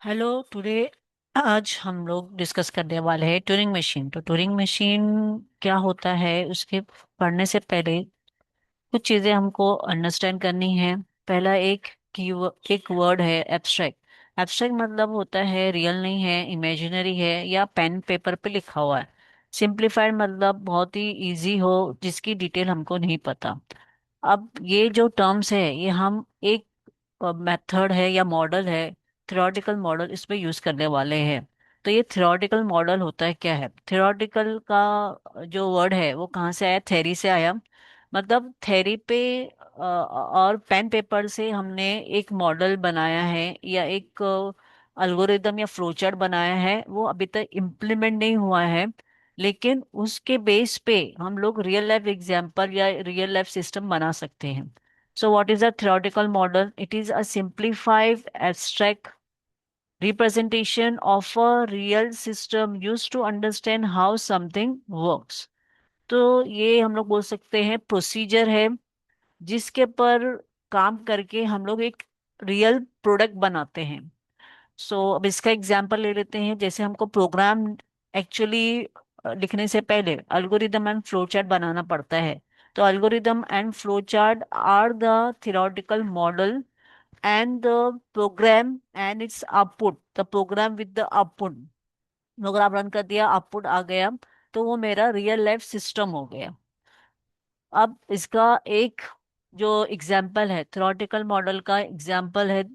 Hello today. आज हम लोग डिस्कस करने वाले हैं ट्यूरिंग मशीन। तो ट्यूरिंग मशीन क्या होता है, उसके पढ़ने से पहले कुछ चीज़ें हमको अंडरस्टैंड करनी है। पहला एक वर्ड है एब्स्ट्रैक्ट। एब्स्ट्रैक्ट मतलब होता है रियल नहीं है, इमेजिनरी है या पेन पेपर पे लिखा हुआ है। सिंप्लीफाइड मतलब बहुत ही इजी हो, जिसकी डिटेल हमको नहीं पता। अब ये जो टर्म्स है ये हम एक मेथड है या मॉडल है, थ्योरेटिकल मॉडल, इस पे यूज करने वाले हैं। तो ये थ्योरेटिकल मॉडल होता है क्या है? थ्योरेटिकल का जो वर्ड है वो कहाँ से आया? थेरी से आया। मतलब थेरी पे और पेन पेपर से हमने एक मॉडल बनाया है या एक अल्गोरिदम या फ्लोचार्ट बनाया है, वो अभी तक इम्प्लीमेंट नहीं हुआ है। लेकिन उसके बेस पे हम लोग रियल लाइफ एग्जांपल या रियल लाइफ सिस्टम बना सकते हैं। So, what is a theoretical model? It is a simplified, abstract representation of a real system used to understand how something works. तो ये हम लोग बोल सकते हैं प्रोसीजर है जिसके पर काम करके हम लोग एक रियल प्रोडक्ट बनाते हैं। अब इसका एग्जांपल ले लेते हैं। जैसे हमको प्रोग्राम एक्चुअली लिखने से पहले अल्गोरिदम एंड फ्लो चार्ट बनाना पड़ता है। तो algorithm and flow chart are the theoretical model and the program and its output, the program with the output। अगर आप रन कर दिया, आउटपुट आ गया, तो वो मेरा रियल लाइफ सिस्टम हो गया। अब इसका एक जो एग्जाम्पल है, थ्योरेटिकल मॉडल का एग्जाम्पल है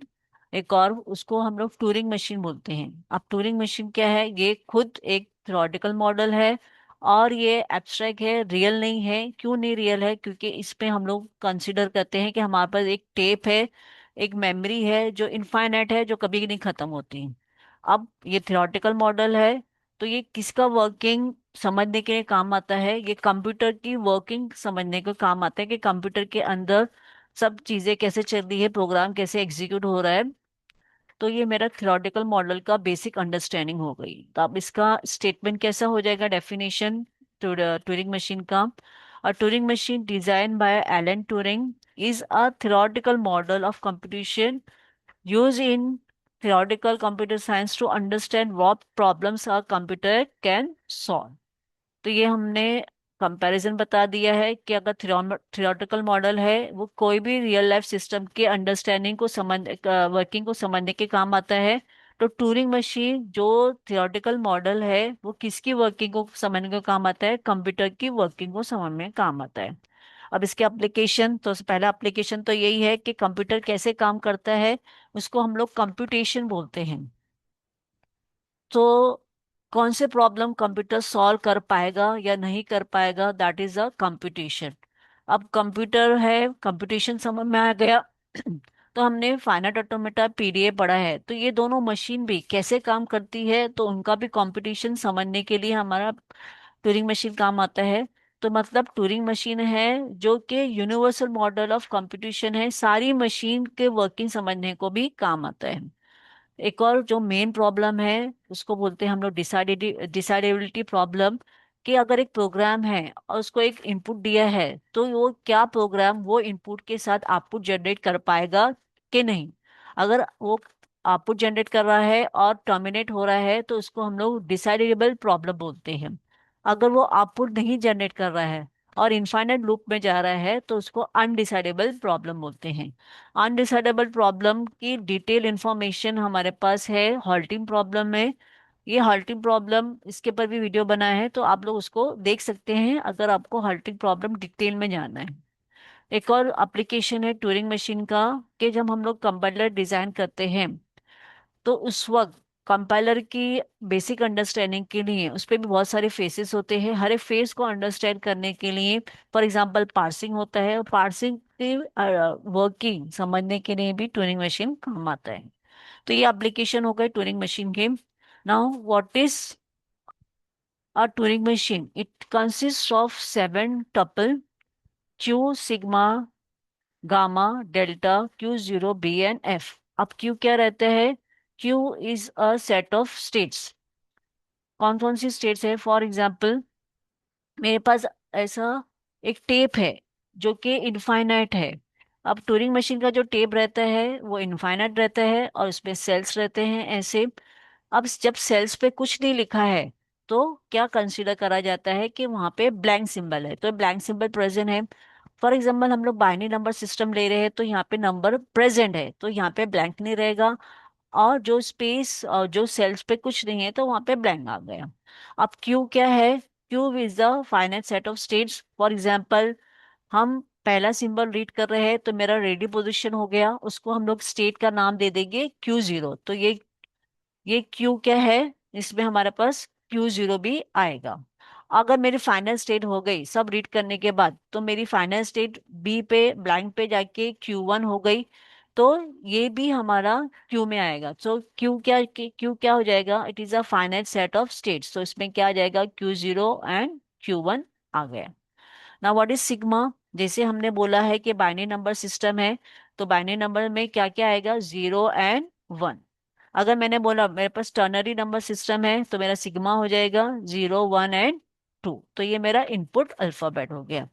एक और, उसको हम लोग ट्यूरिंग मशीन बोलते हैं। अब ट्यूरिंग मशीन क्या है? ये खुद एक थ्योरेटिकल मॉडल है और ये एब्स्ट्रैक्ट है, रियल नहीं है। क्यों नहीं रियल है? क्योंकि इस पे हम लोग कंसिडर करते हैं कि हमारे पास एक टेप है, एक मेमोरी है जो इनफाइनाइट है, जो कभी नहीं खत्म होती। अब ये थ्योरेटिकल मॉडल है, तो ये किसका वर्किंग समझने के लिए काम आता है? ये कंप्यूटर की वर्किंग समझने को काम आता है कि कंप्यूटर के अंदर सब चीजें कैसे चल रही है, प्रोग्राम कैसे एग्जीक्यूट हो रहा है। तो ये मेरा थ्योरेटिकल मॉडल का बेसिक अंडरस्टैंडिंग हो गई। तो अब इसका स्टेटमेंट कैसा हो जाएगा? डेफिनेशन ट्यूरिंग मशीन का: a Turing machine design by Alan Turing is a theoretical model of computation used in theoretical computer science to understand what problems a computer can solve। तो ये हमने कंपैरिजन बता दिया है कि अगर थियोरेटिकल मॉडल है वो कोई भी रियल लाइफ सिस्टम के अंडरस्टैंडिंग को समझ वर्किंग को समझने के काम आता है। तो टूरिंग मशीन जो थियोरेटिकल मॉडल है वो किसकी वर्किंग को समझने का काम आता है? कंप्यूटर की वर्किंग को समझने में काम आता है। अब इसके एप्लीकेशन, तो पहला एप्लीकेशन तो यही है कि कंप्यूटर कैसे काम करता है, उसको हम लोग कंप्यूटेशन बोलते हैं। तो कौन से प्रॉब्लम कंप्यूटर सॉल्व कर पाएगा या नहीं कर पाएगा, दैट इज अ कंप्यूटेशन। अब कंप्यूटर है, कंप्यूटेशन समझ में आ गया। तो हमने फाइनाइट ऑटोमेटा पीडीए पढ़ा है, तो ये दोनों मशीन भी कैसे काम करती है, तो उनका भी कंप्यूटेशन समझने के लिए हमारा ट्यूरिंग मशीन काम आता है। तो मतलब ट्यूरिंग मशीन है जो कि यूनिवर्सल मॉडल ऑफ कंप्यूटेशन है, सारी मशीन के वर्किंग समझने को भी काम आता है। एक और जो मेन प्रॉब्लम है उसको बोलते हैं हम लोग डिसाइडेबिलिटी प्रॉब्लम। कि अगर एक प्रोग्राम है और उसको एक इनपुट दिया है, तो वो क्या प्रोग्राम वो इनपुट के साथ आउटपुट जनरेट कर पाएगा कि नहीं। अगर वो आउटपुट जनरेट कर रहा है और टर्मिनेट हो रहा है, तो उसको हम लोग डिसाइडेबल प्रॉब्लम बोलते हैं। अगर वो आउटपुट नहीं जनरेट कर रहा है और इनफाइनाइट लूप में जा रहा है, तो उसको अनडिसाइडेबल प्रॉब्लम बोलते हैं। अनडिसाइडेबल प्रॉब्लम की डिटेल इंफॉर्मेशन हमारे पास है हॉल्टिंग प्रॉब्लम में। ये हॉल्टिंग प्रॉब्लम, इसके ऊपर भी वीडियो बना है, तो आप लोग उसको देख सकते हैं अगर आपको हॉल्टिंग प्रॉब्लम डिटेल में जानना है। एक और एप्लीकेशन है ट्यूरिंग मशीन का, कि जब हम लोग कंपाइलर डिजाइन करते हैं, तो उस वक्त कंपाइलर की बेसिक अंडरस्टैंडिंग के लिए उस पे भी बहुत सारे फेसेस होते हैं। हर एक फेस को अंडरस्टैंड करने के लिए फॉर एग्जांपल पार्सिंग होता है, और पार्सिंग की वर्किंग समझने के लिए भी ट्यूरिंग मशीन काम आता है। तो ये एप्लीकेशन हो गए ट्यूरिंग मशीन के। Now what is a Turing machine? It consist of 7 tuple: Q, sigma, gamma, delta, Q0, B and F। अब Q क्या रहता है? Q is a set of states. कौन कौन सी स्टेट्स है? फॉर एग्जाम्पल, मेरे पास ऐसा एक टेप है जो कि इनफाइनाइट है। अब टूरिंग मशीन का जो टेप रहता है वो इनफाइनाइट रहता है और उसमें सेल्स रहते हैं ऐसे। अब जब सेल्स पे कुछ नहीं लिखा है तो क्या कंसीडर करा जाता है कि वहां पे ब्लैंक सिंबल है, तो ब्लैंक सिंबल प्रेजेंट है। फॉर एग्जाम्पल हम लोग बाइनरी नंबर सिस्टम ले रहे हैं तो यहाँ पे नंबर प्रेजेंट है तो यहाँ पे ब्लैंक नहीं रहेगा। और जो स्पेस और जो सेल्स पे कुछ नहीं है तो वहां पे ब्लैंक आ गया। अब क्यू क्या है? Q is the finite set of states. For example हम पहला सिंबल रीड कर रहे हैं तो मेरा रेडी पोजीशन हो गया, उसको हम लोग स्टेट का नाम दे देंगे Q0। तो ये क्यू क्या है? इसमें हमारे पास Q0 भी आएगा। अगर मेरी फाइनल स्टेट हो गई सब रीड करने के बाद तो मेरी फाइनल स्टेट बी पे ब्लैंक पे जाके Q1 हो गई, तो ये भी हमारा क्यू में आएगा। तो क्यू क्या हो जाएगा? It is a finite set of states, तो इसमें क्या आ जाएगा? Q0 एंड Q1 आ गया। ना व्हाट इज सिग्मा? जैसे हमने बोला है कि बाइनरी नंबर सिस्टम है तो बाइनरी नंबर में क्या क्या आएगा? 0 एंड 1। अगर मैंने बोला मेरे पास टर्नरी नंबर सिस्टम है तो मेरा सिग्मा हो जाएगा 0 1 एंड 2। तो ये मेरा इनपुट अल्फाबेट हो गया।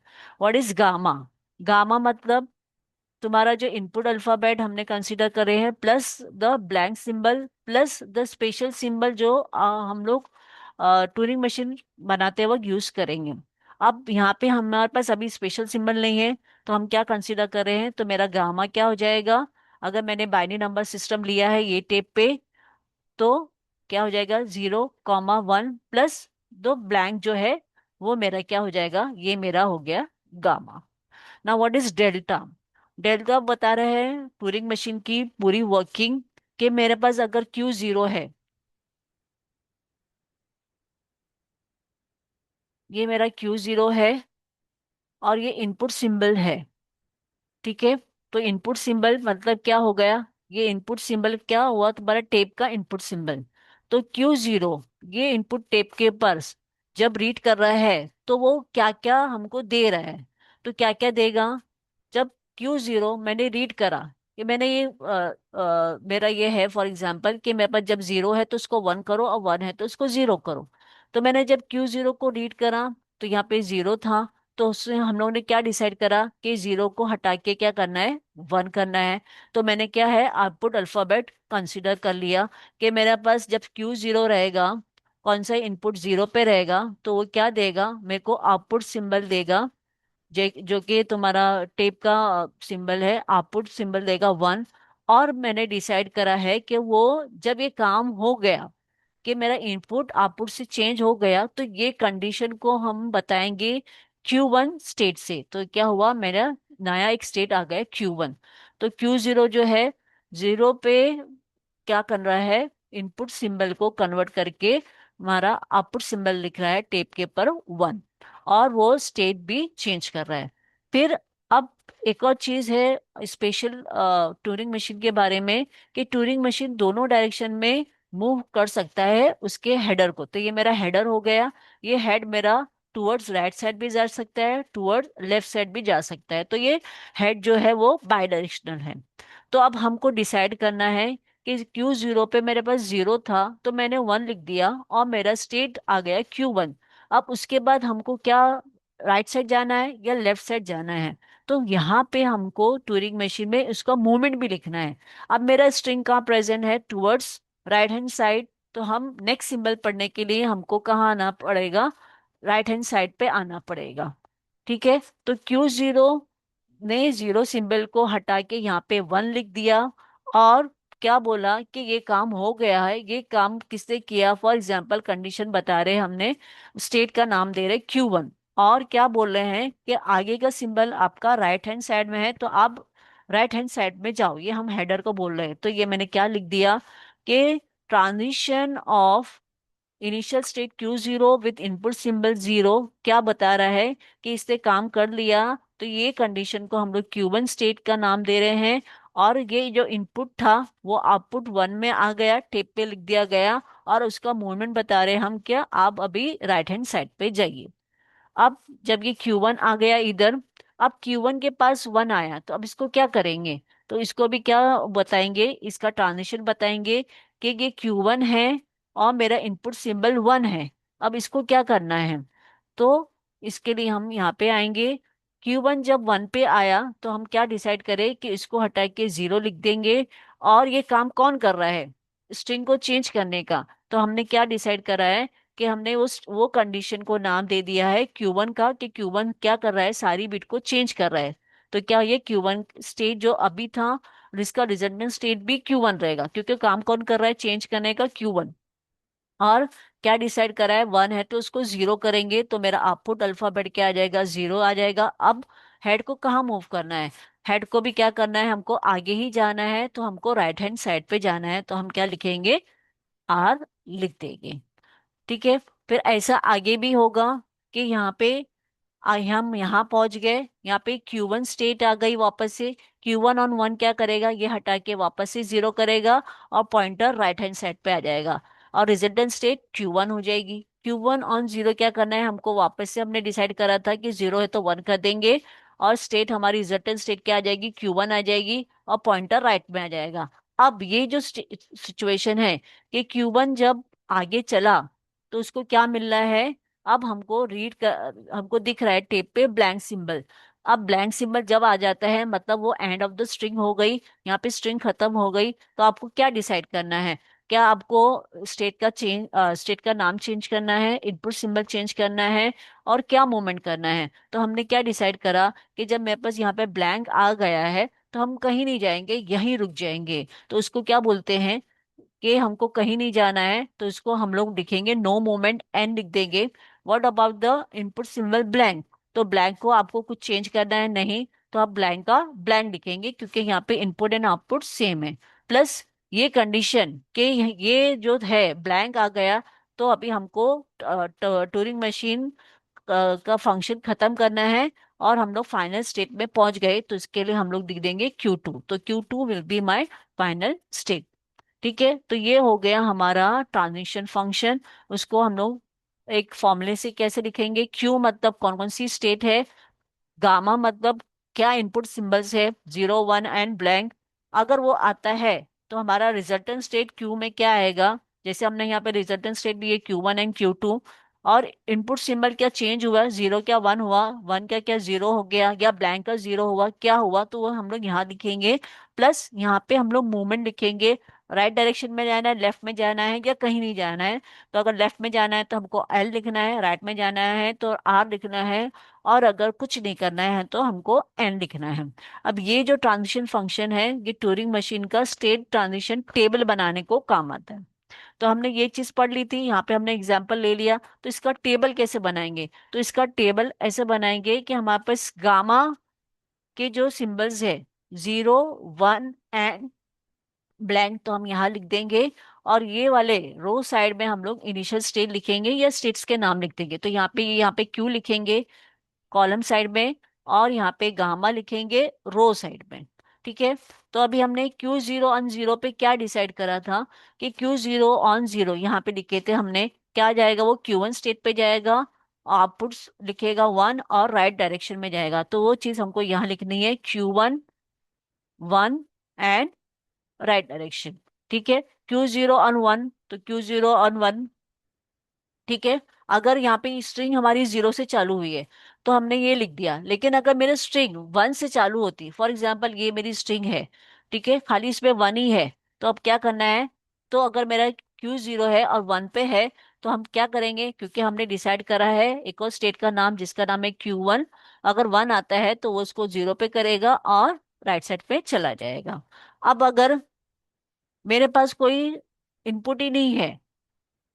What is gamma? गामा मतलब तुम्हारा जो इनपुट अल्फाबेट हमने कंसीडर करे हैं plus the blank symbol plus the special symbol जो हम लोग टूरिंग मशीन बनाते वक्त यूज करेंगे। अब यहाँ पे हमारे पास अभी स्पेशल सिंबल नहीं है तो हम क्या कंसीडर कर रहे हैं? तो मेरा गामा क्या हो जाएगा? अगर मैंने बाइनरी नंबर सिस्टम लिया है ये टेप पे तो क्या हो जाएगा? 0 1 प्लस दो ब्लैंक जो है वो मेरा क्या हो जाएगा? ये मेरा हो गया गामा। ना व्हाट इज डेल्टा? डेल्टा बता रहे हैं टूरिंग मशीन की पूरी वर्किंग, कि मेरे पास अगर Q0 है, ये मेरा Q0 है और ये इनपुट सिंबल है, ठीक है। तो इनपुट सिंबल मतलब क्या हो गया? ये इनपुट सिंबल क्या हुआ? तुम्हारा टेप का इनपुट सिंबल। तो Q0 ये इनपुट टेप के पास जब रीड कर रहा है तो वो क्या क्या हमको दे रहा है? तो क्या क्या देगा? जब Q0 मैंने रीड करा कि मैंने मेरा ये है फॉर एग्जाम्पल कि मेरे पास जब 0 है तो उसको 1 करो और 1 है तो उसको 0 करो। तो मैंने जब Q0 को रीड करा तो यहाँ पे 0 था, तो उसमें हम लोगों ने क्या डिसाइड करा कि 0 को हटा के क्या करना है? 1 करना है। तो मैंने क्या है आउटपुट अल्फाबेट कंसीडर कर लिया कि मेरे पास जब Q0 रहेगा, कौन सा इनपुट 0 पे रहेगा तो वो क्या देगा? मेरे को आउटपुट सिंबल देगा, जो कि तुम्हारा टेप का सिंबल है, आउटपुट सिंबल देगा 1। और मैंने डिसाइड करा है कि वो जब ये काम हो गया कि मेरा इनपुट आउटपुट से चेंज हो गया तो ये कंडीशन को हम बताएंगे Q1 स्टेट से। तो क्या हुआ? मेरा नया एक स्टेट आ गया Q1। तो Q0 जो है 0 पे क्या कर रहा है? इनपुट सिंबल को कन्वर्ट करके हमारा आउटपुट सिंबल लिख रहा है टेप के पर 1, और वो स्टेट भी चेंज कर रहा है। फिर अब एक और चीज है स्पेशल टूरिंग मशीन के बारे में, कि टूरिंग मशीन दोनों डायरेक्शन में मूव कर सकता है उसके हेडर को। तो ये मेरा हेडर हो गया। ये हेड मेरा टुवर्ड्स राइट साइड भी जा सकता है, टुवर्ड्स लेफ्ट साइड भी जा सकता है। तो ये हेड जो है वो बाई डायरेक्शनल है। तो अब हमको डिसाइड करना है कि Q0 पे मेरे पास 0 था तो मैंने 1 लिख दिया और मेरा स्टेट आ गया Q1। अब उसके बाद हमको क्या राइट साइड जाना है या लेफ्ट साइड जाना है? तो यहाँ पे हमको टूरिंग मशीन में उसका मूवमेंट भी लिखना है। अब मेरा स्ट्रिंग कहाँ प्रेजेंट है? Towards right hand side. तो हम नेक्स्ट सिंबल पढ़ने के लिए हमको कहाँ आना पड़ेगा? राइट हैंड साइड पे आना पड़ेगा, ठीक है। तो Q0 ने 0 सिंबल को हटा के यहाँ पे 1 लिख दिया और क्या बोला कि ये काम हो गया है। ये काम किसने किया? फॉर एग्जाम्पल कंडीशन बता रहे हमने, स्टेट का नाम दे रहे Q1, और क्या बोल रहे हैं कि आगे का सिंबल आपका राइट हैंड साइड में है तो आप राइट हैंड साइड में जाओ। ये हम हेडर को बोल रहे हैं। तो ये मैंने क्या लिख दिया कि transition of initial state Q0 with input symbol 0 क्या बता रहा है कि इसने काम कर लिया। तो ये कंडीशन को हम लोग Q1 स्टेट का नाम दे रहे हैं। और ये जो इनपुट था वो आउटपुट 1 में आ गया, टेप पे लिख दिया गया, और उसका मूवमेंट बता रहे हैं हम क्या? आप अभी राइट हैंड साइड पे जाइए। अब जब ये Q1 आ गया इधर, अब Q1 के पास 1 आया तो अब इसको क्या करेंगे? तो इसको भी क्या बताएंगे? इसका ट्रांजिशन बताएंगे कि ये Q1 है और मेरा इनपुट सिंबल 1 है। अब इसको क्या करना है? तो इसके लिए हम यहाँ पे आएंगे Q1 जब 1 पे आया तो हम क्या डिसाइड करें कि इसको हटा के 0 लिख देंगे। और ये काम कौन कर रहा है, स्ट्रिंग को चेंज करने का। तो हमने क्या डिसाइड करा है कि हमने उस वो कंडीशन को नाम दे दिया है Q1 का, कि Q1 क्या कर रहा है, सारी बिट को चेंज कर रहा है। तो क्या ये Q1 स्टेट जो अभी था और इसका रिजल्टेंट स्टेट भी Q1 रहेगा, क्योंकि काम कौन कर रहा है चेंज करने का, Q1। और क्या डिसाइड करा है, 1 है तो उसको 0 करेंगे तो मेरा आउटपुट अल्फाबेट क्या आ जाएगा, 0 आ जाएगा। अब हेड को कहाँ मूव करना है, हेड को भी क्या करना है, हमको आगे ही जाना है, तो हमको राइट हैंड साइड पे जाना है, तो हम क्या लिखेंगे, R लिख देंगे। ठीक है। फिर ऐसा आगे भी होगा कि यहाँ पे हम यहाँ पहुंच गए, यहाँ पे Q1 स्टेट आ गई वापस से। Q1 ऑन 1 क्या करेगा, ये हटा के वापस से 0 करेगा और पॉइंटर राइट हैंड साइड पे आ जाएगा और रिजल्टेंट स्टेट Q1 हो जाएगी। Q1 ऑन 0 क्या करना है हमको, वापस से हमने डिसाइड करा था कि 0 है तो 1 कर देंगे और स्टेट हमारी रिजल्टेंट स्टेट क्या आ जाएगी, Q1 आ जाएगी और पॉइंटर राइट में आ जाएगा। अब ये जो सिचुएशन है कि Q1 जब आगे चला तो उसको क्या मिल रहा है, अब हमको हमको दिख रहा है टेप पे ब्लैंक सिंबल। अब ब्लैंक सिंबल जब आ जाता है मतलब वो एंड ऑफ द स्ट्रिंग हो गई, यहाँ पे स्ट्रिंग खत्म हो गई। तो आपको क्या डिसाइड करना है, क्या आपको स्टेट का नाम चेंज करना है, इनपुट सिंबल चेंज करना है, और क्या मूवमेंट करना है। तो हमने क्या डिसाइड करा कि जब मेरे पास यहाँ पे ब्लैंक आ गया है तो हम कहीं नहीं जाएंगे, यहीं रुक जाएंगे। तो उसको क्या बोलते हैं कि हमको कहीं नहीं जाना है, तो इसको हम लोग लिखेंगे नो मूवमेंट एंड लिख देंगे। What about the input symbol blank, तो ब्लैंक को आपको कुछ चेंज करना है नहीं, तो आप ब्लैंक का ब्लैंक लिखेंगे क्योंकि यहाँ पे इनपुट एंड आउटपुट सेम है। प्लस ये कंडीशन कि ये जो है ब्लैंक आ गया, तो अभी हमको टूरिंग मशीन का फंक्शन खत्म करना है और हम लोग फाइनल स्टेट में पहुंच गए, तो इसके लिए हम लोग लिख देंगे Q2। तो Q2 will be my final state. ठीक है। तो ये हो गया हमारा ट्रांजिशन फंक्शन। उसको हम लोग एक फॉर्मूले से कैसे लिखेंगे, क्यू मतलब कौन कौन सी स्टेट है, गामा मतलब क्या इनपुट सिंबल्स है, 0 1 एंड ब्लैंक। अगर वो आता है तो हमारा रिजल्टेंट स्टेट क्यू में क्या आएगा, जैसे हमने यहाँ पे रिजल्टेंट स्टेट लिए Q1 एंड Q2। और इनपुट सिंबल क्या चेंज हुआ, 0 क्या 1 हुआ, 1 क्या क्या 0 हो गया, या ब्लैंक का 0 हुआ, क्या हुआ, तो वो हम लोग यहाँ लिखेंगे। प्लस यहाँ पे हम लोग मूवमेंट लिखेंगे, राइट डायरेक्शन में जाना है, लेफ्ट में जाना है, या कहीं नहीं जाना है। तो अगर लेफ्ट में जाना है तो हमको L लिखना है, राइट में जाना है तो R लिखना है, और अगर कुछ नहीं करना है तो हमको N लिखना है। अब ये जो ट्रांजिशन फंक्शन है ये ट्यूरिंग मशीन का स्टेट ट्रांजिशन टेबल बनाने को काम आता है। तो हमने ये चीज पढ़ ली थी, यहाँ पे हमने एग्जाम्पल ले लिया। तो इसका टेबल कैसे बनाएंगे, तो इसका टेबल ऐसे बनाएंगे कि हमारे पास गामा के जो सिंबल्स है, 0 1 एंड ब्लैंक, तो हम यहाँ लिख देंगे। और ये वाले रो साइड में हम लोग इनिशियल स्टेट लिखेंगे या स्टेट्स के नाम लिख देंगे। तो यहाँ पे क्यू लिखेंगे कॉलम साइड में, और यहाँ पे गामा लिखेंगे रो साइड में। ठीक है। तो अभी हमने Q0 ऑन 0 पे क्या डिसाइड करा था कि Q0 ऑन 0 यहाँ पे लिखे थे हमने, क्या जाएगा, वो Q1 स्टेट पे जाएगा, आउटपुट लिखेगा 1 और राइट डायरेक्शन में जाएगा। तो वो चीज हमको यहाँ लिखनी है, Q1 1 एंड राइट डायरेक्शन। ठीक है। Q0 ऑन 1 तो Q0 ऑन 1। ठीक है। अगर यहाँ पे स्ट्रिंग हमारी 0 से चालू हुई है तो हमने ये लिख दिया, लेकिन अगर मेरे स्ट्रिंग 1 से चालू होती, फॉर एग्जाम्पल ये मेरी स्ट्रिंग है, ठीक है, खाली इसमें 1 ही है, तो अब क्या करना है, तो अगर मेरा Q0 है और 1 पे है तो हम क्या करेंगे, क्योंकि हमने डिसाइड करा है एक और स्टेट का नाम जिसका नाम है Q1। अगर 1 आता है तो वो उसको 0 पे करेगा और राइट साइड पे चला जाएगा। अब अगर मेरे पास कोई इनपुट ही नहीं है,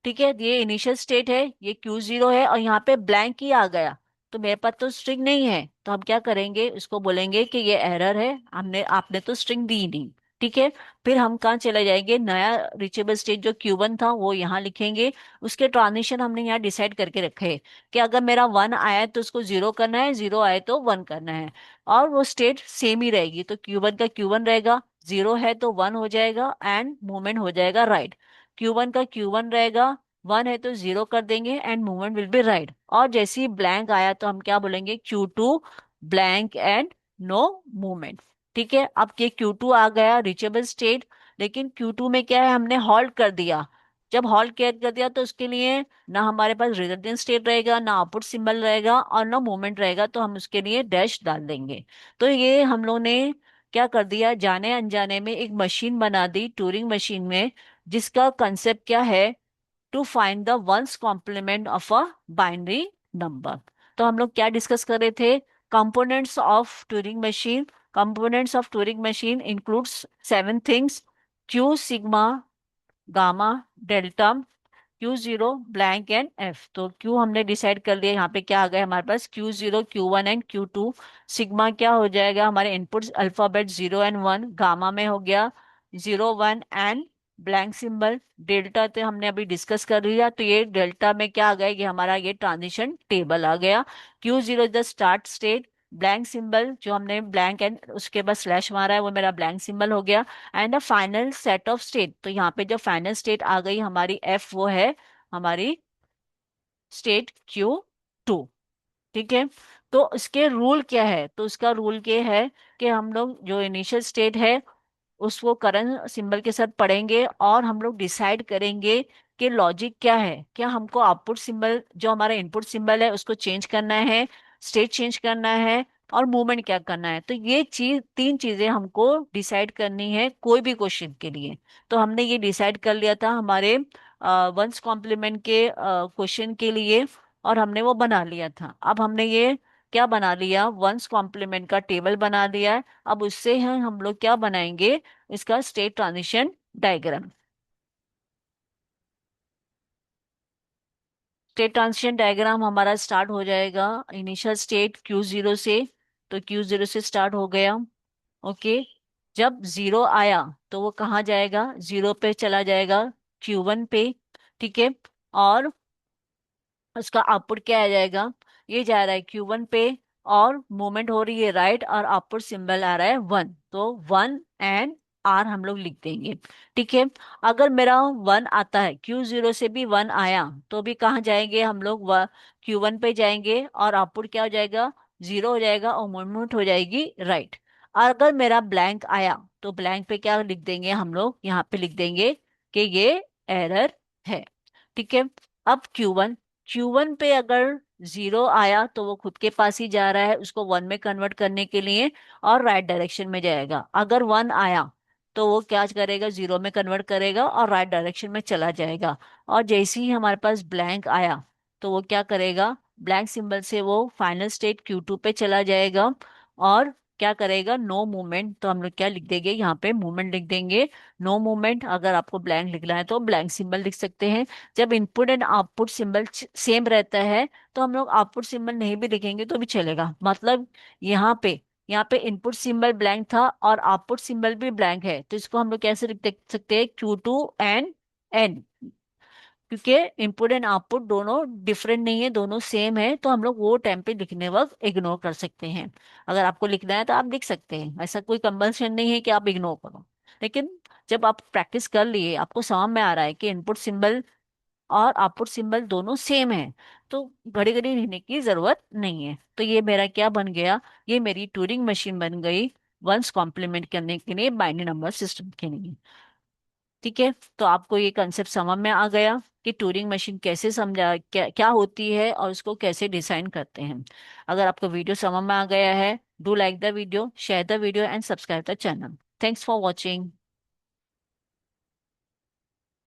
ठीक है, ये इनिशियल स्टेट है, ये Q0 है और यहाँ पे ब्लैंक ही आ गया, तो मेरे पास तो स्ट्रिंग नहीं है, तो हम क्या करेंगे, इसको बोलेंगे कि ये एरर है, हमने आपने तो स्ट्रिंग दी नहीं। ठीक है। फिर हम कहाँ चले जाएंगे, नया रीचेबल स्टेट जो Q1 था वो यहाँ लिखेंगे। उसके ट्रांजिशन हमने यहाँ डिसाइड करके रखे हैं कि अगर मेरा 1 आया है तो उसको 0 करना है, 0 आए तो 1 करना है, और वो स्टेट सेम ही रहेगी। तो Q1 का Q1 रहेगा, 0 है तो 1 हो जाएगा एंड मूवमेंट हो जाएगा राइट। Q1 का Q1 रहेगा, 1 है तो 0 कर देंगे and movement will be right. और जैसे ही ब्लैंक आया तो हम क्या बोलेंगे, Q2 blank and no movement. ठीक है। अब ये Q2 आ गया रीचेबल स्टेट, लेकिन Q2 में क्या है, हमने हॉल्ट कर दिया, जब हॉल्ट कर दिया तो उसके लिए ना हमारे पास रिजल्टेंट स्टेट रहेगा, ना आउटपुट सिंबल रहेगा, और ना मूवमेंट रहेगा, तो हम उसके लिए डैश डाल देंगे। तो ये हम लोग ने क्या कर दिया, जाने अनजाने में एक मशीन बना दी ट्यूरिंग मशीन में, जिसका कंसेप्ट क्या है, to find the one's complement of a binary number. तो हम लोग क्या डिस्कस कर रहे थे, components of Turing machine. Components of Turing machine includes 7 things: Q, sigma, gamma, delta, Q0, blank and F. तो Q हमने डिसाइड कर लिया, यहाँ पे क्या आ गया हमारे पास, Q0, Q1 and Q2। Sigma क्या हो जाएगा, हमारे इनपुट अल्फाबेट 0 और 1। गामा में हो गया 0, 1 एंड ब्लैंक सिंबल। डेल्टा तो हमने अभी डिस्कस कर लिया, तो ये डेल्टा में क्या आ गया, ये हमारा ये ट्रांजिशन टेबल आ गया। Q0 is the start state. Blank symbol जो हमने ब्लैंक एंड उसके बाद स्लैश मारा है, वो मेरा ब्लैंक सिंबल हो गया। And the final set of state, तो यहाँ पे जो फाइनल स्टेट आ गई हमारी एफ, वो है हमारी स्टेट Q2। ठीक है। तो इसके रूल क्या है, तो इसका रूल ये है कि हम लोग जो इनिशियल स्टेट है उसको करंट सिंबल के साथ पढ़ेंगे, और हम लोग डिसाइड करेंगे कि लॉजिक क्या है, क्या हमको आउटपुट सिंबल जो हमारा इनपुट सिंबल है उसको चेंज करना है, स्टेट चेंज करना है, और मूवमेंट क्या करना है। तो ये चीज, 3 चीजें हमको डिसाइड करनी है कोई भी क्वेश्चन के लिए। तो हमने ये डिसाइड कर लिया था हमारे वंस कॉम्प्लीमेंट के क्वेश्चन के लिए, और हमने वो बना लिया था। अब हमने ये क्या बना लिया, वंस कॉम्प्लीमेंट का टेबल बना दिया है। अब उससे हम लोग क्या बनाएंगे, इसका state transition diagram. State transition diagram हमारा स्टार्ट हो जाएगा इनिशियल स्टेट Q0 से। तो Q0 से स्टार्ट हो गया। ओके। जब 0 आया तो वो कहाँ जाएगा, 0 पे चला जाएगा, Q1 पे। ठीक है। और उसका आउटपुट क्या आ जाएगा, ये जा रहा है Q1 पे, और मूवमेंट हो रही है राइट, और आउटपुट सिंबल आ रहा है 1, तो 1 एंड R हम लोग लिख देंगे। ठीक है। अगर मेरा 1 आता है, Q0 से भी 1 आया, तो भी कहाँ जाएंगे हम लोग, Q1 पे जाएंगे, और आउटपुट क्या हो जाएगा, 0 हो जाएगा, और मूवमेंट हो जाएगी राइट। अगर मेरा ब्लैंक आया, तो ब्लैंक पे क्या लिख देंगे हम लोग, यहाँ पे लिख देंगे कि ये एरर है। ठीक है। अब Q1 पे अगर 0 आया तो वो खुद के पास ही जा रहा है उसको 1 में कन्वर्ट करने के लिए, और राइट डायरेक्शन में जाएगा। अगर 1 आया तो वो क्या करेगा, 0 में कन्वर्ट करेगा और राइट डायरेक्शन में चला जाएगा। और जैसे ही हमारे पास ब्लैंक आया, तो वो क्या करेगा, ब्लैंक सिंबल से वो फाइनल स्टेट Q2 पे चला जाएगा, और क्या करेगा, नो मूवमेंट। तो हम लोग क्या लिख देंगे, यहाँ पे मूवमेंट लिख देंगे। नो मूवमेंट, अगर आपको ब्लैंक लिखना है तो ब्लैंक सिंबल लिख सकते हैं। जब input and output symbol same रहता है, तो हम लोग आउटपुट सिंबल नहीं भी लिखेंगे तो भी चलेगा। मतलब यहाँ पे इनपुट सिंबल ब्लैंक था और आउटपुट सिंबल भी ब्लैंक है, तो इसको हम लोग कैसे लिख सकते हैं, Q2 एंड N। क्योंकि इनपुट एंड आउटपुट दोनों डिफरेंट नहीं है, दोनों सेम है, तो हम लोग वो टाइम पे लिखने वक्त इग्नोर कर सकते हैं। अगर आपको लिखना है तो आप लिख सकते हैं, ऐसा कोई कंपल्सन नहीं है कि आप इग्नोर करो। लेकिन जब आप प्रैक्टिस कर लिए, आपको समझ में आ रहा है कि इनपुट सिंबल और आउटपुट सिंबल दोनों सेम है, तो घड़ी घड़ी लिखने की जरूरत नहीं है। तो ये मेरा क्या बन गया, ये मेरी ट्यूरिंग मशीन बन गई वंस कॉम्प्लीमेंट करने के लिए बाइनरी नंबर सिस्टम के लिए। ठीक है। तो आपको ये कंसेप्ट समझ में आ गया कि ट्यूरिंग मशीन कैसे समझा, क्या क्या होती है, और उसको कैसे डिजाइन करते हैं। अगर आपको वीडियो समझ में आ गया है, do like the video, share the video and subscribe the channel. Thanks for watching.